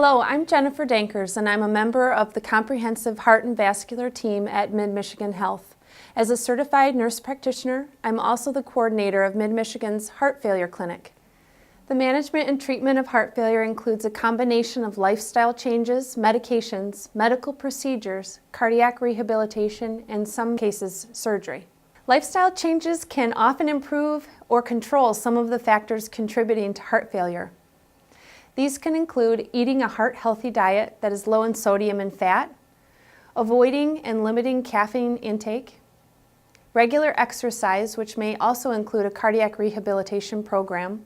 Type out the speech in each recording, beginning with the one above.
Hello, I'm Jennifer Dankers, and I'm a member of the Comprehensive Heart and Vascular team at Mid-Michigan Health. As a certified nurse practitioner, I'm also the coordinator of Mid-Michigan's Heart Failure Clinic. The management and treatment of heart failure includes a combination of lifestyle changes, medications, medical procedures, cardiac rehabilitation, and in some cases, surgery. Lifestyle changes can often improve or control some of the factors contributing to heart failure. These can include eating a heart-healthy diet that is low in sodium and fat, avoiding and limiting caffeine intake, regular exercise, which may also include a cardiac rehabilitation program,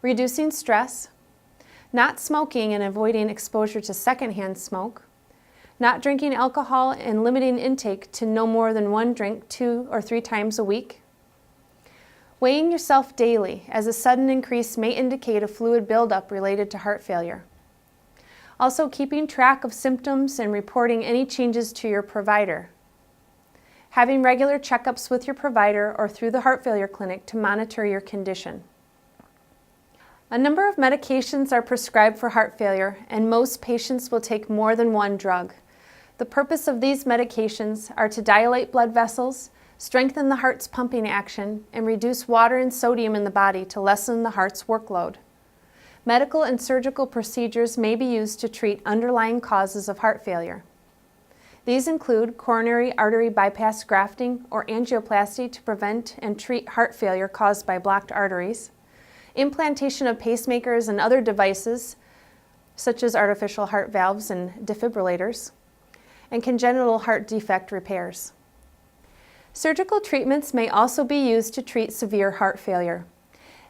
reducing stress, not smoking and avoiding exposure to secondhand smoke, not drinking alcohol and limiting intake to no more than one drink 2 or 3 times a week, weighing yourself daily, as a sudden increase may indicate a fluid buildup related to heart failure. Also, keeping track of symptoms and reporting any changes to your provider. Having regular checkups with your provider or through the heart failure clinic to monitor your condition. A number of medications are prescribed for heart failure, and most patients will take more than one drug. The purpose of these medications are to dilate blood vessels, strengthen the heart's pumping action, and reduce water and sodium in the body to lessen the heart's workload. Medical and surgical procedures may be used to treat underlying causes of heart failure. These include coronary artery bypass grafting or angioplasty to prevent and treat heart failure caused by blocked arteries, implantation of pacemakers and other devices such as artificial heart valves and defibrillators, and congenital heart defect repairs. Surgical treatments may also be used to treat severe heart failure.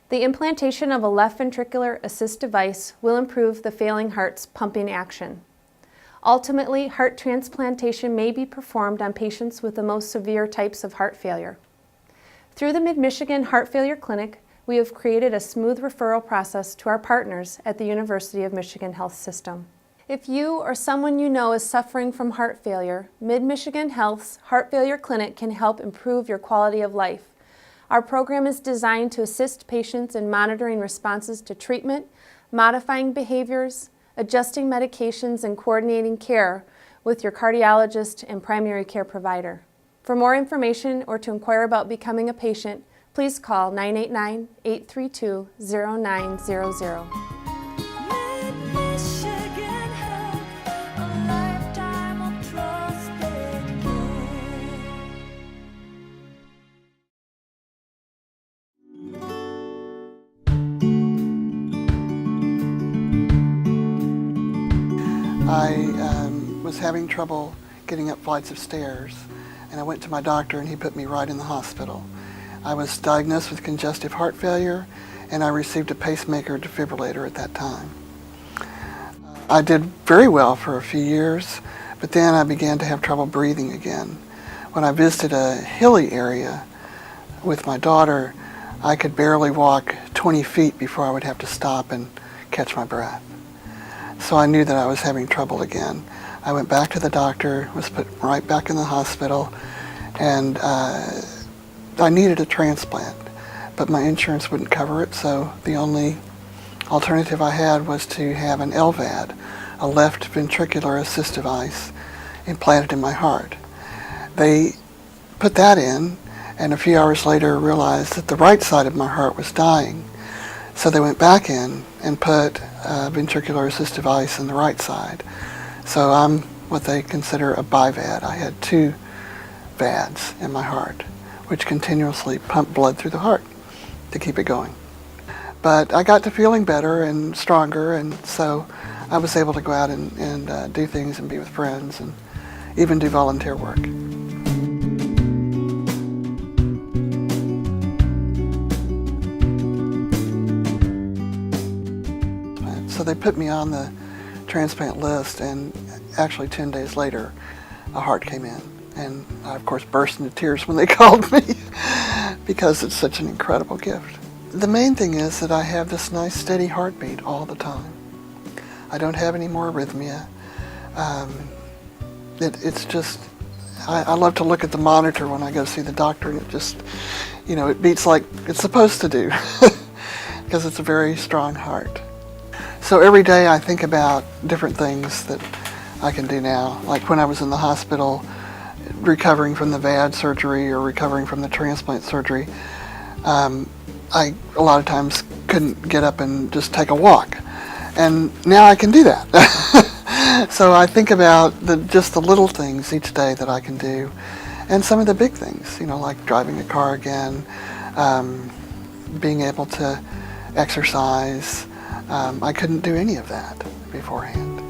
The implantation of a left ventricular assist device will improve the failing heart's pumping action. Ultimately, heart transplantation may be performed on patients with the most severe types of heart failure. Through the Mid-Michigan Heart Failure Clinic, we have created a smooth referral process to our partners at the University of Michigan Health System. If you or someone you know is suffering from heart failure, Mid-Michigan Health's Heart Failure Clinic can help improve your quality of life. Our program is designed to assist patients in monitoring responses to treatment, modifying behaviors, adjusting medications, and coordinating care with your cardiologist and primary care provider. For more information or to inquire about becoming a patient, please call 989-832-0900. I was having trouble getting up flights of stairs, and I went to my doctor and he put me right in the hospital. I was diagnosed with congestive heart failure, and I received a pacemaker defibrillator at that time. I did very well for a few years, but then I began to have trouble breathing again. When I visited a hilly area with my daughter, I could barely walk 20 feet before I would have to stop and catch my breath. So I knew that I was having trouble again. I went back to the doctor, was put right back in the hospital, and I needed a transplant, but my insurance wouldn't cover it, so the only alternative I had was to have an LVAD, a left ventricular assist device, implanted in my heart. They put that in, and a few hours later realized that the right side of my heart was dying. So they went back in and put a ventricular assist device in the right side. So I'm what they consider a BiVAD. I had 2 VADs in my heart, which continuously pump blood through the heart to keep it going. But I got to feeling better and stronger, and so I was able to go out and do things and be with friends and even do volunteer work. So they put me on the transplant list, and actually 10 days later, a heart came in. And I, of course, burst into tears when they called me because it's such an incredible gift. The main thing is that I have this nice steady heartbeat all the time. I don't have any more arrhythmia. It's just, I love to look at the monitor when I go see the doctor, and it just, it beats like it's supposed to do because it's a very strong heart. So every day I think about different things that I can do now. Like when I was in the hospital recovering from the VAD surgery or recovering from the transplant surgery, I a lot of times couldn't get up and just take a walk. And now I can do that. So I think about just the little things each day that I can do, and some of the big things, like driving a car again, being able to exercise. I couldn't do any of that beforehand.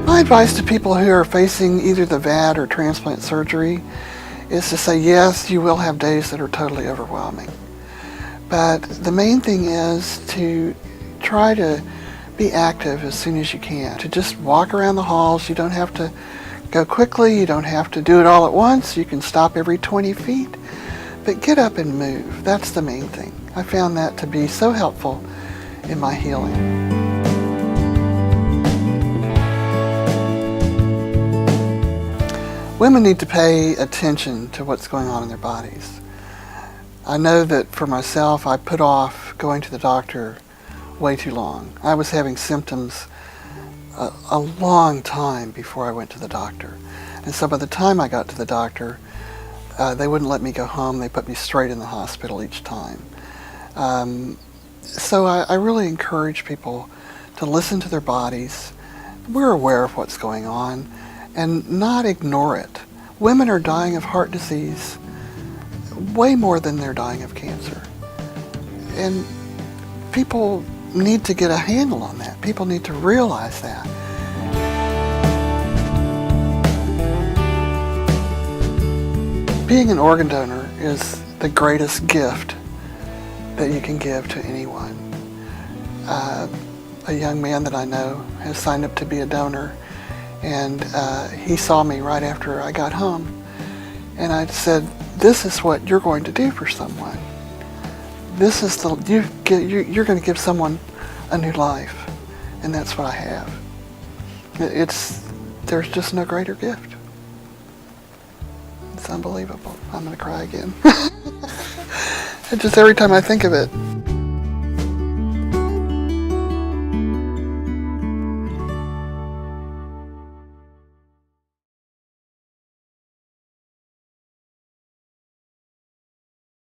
My advice to people who are facing either the VAD or transplant surgery is to say, yes, you will have days that are totally overwhelming. But the main thing is to try to be active as soon as you can. To just walk around the halls. You don't have to go quickly. You don't have to do it all at once. You can stop every 20 feet. But get up and move. That's the main thing. I found that to be so helpful in my healing. Women need to pay attention to what's going on in their bodies. I know that for myself, I put off going to the doctor way too long. I was having symptoms a long time before I went to the doctor. And so by the time I got to the doctor, they wouldn't let me go home. They put me straight in the hospital each time. So I really encourage people to listen to their bodies. We're aware of what's going on and not ignore it. Women are dying of heart disease way more than they're dying of cancer. And people need to get a handle on that. People need to realize that. Being an organ donor is the greatest gift that you can give to anyone. A young man that I know has signed up to be a donor, and he saw me right after I got home, and I said, this is what you're going to do for someone. This is you're going to give someone a new life, and that's what I have. There's just no greater gift. It's unbelievable. I'm going to cry again. Just every time I think of it.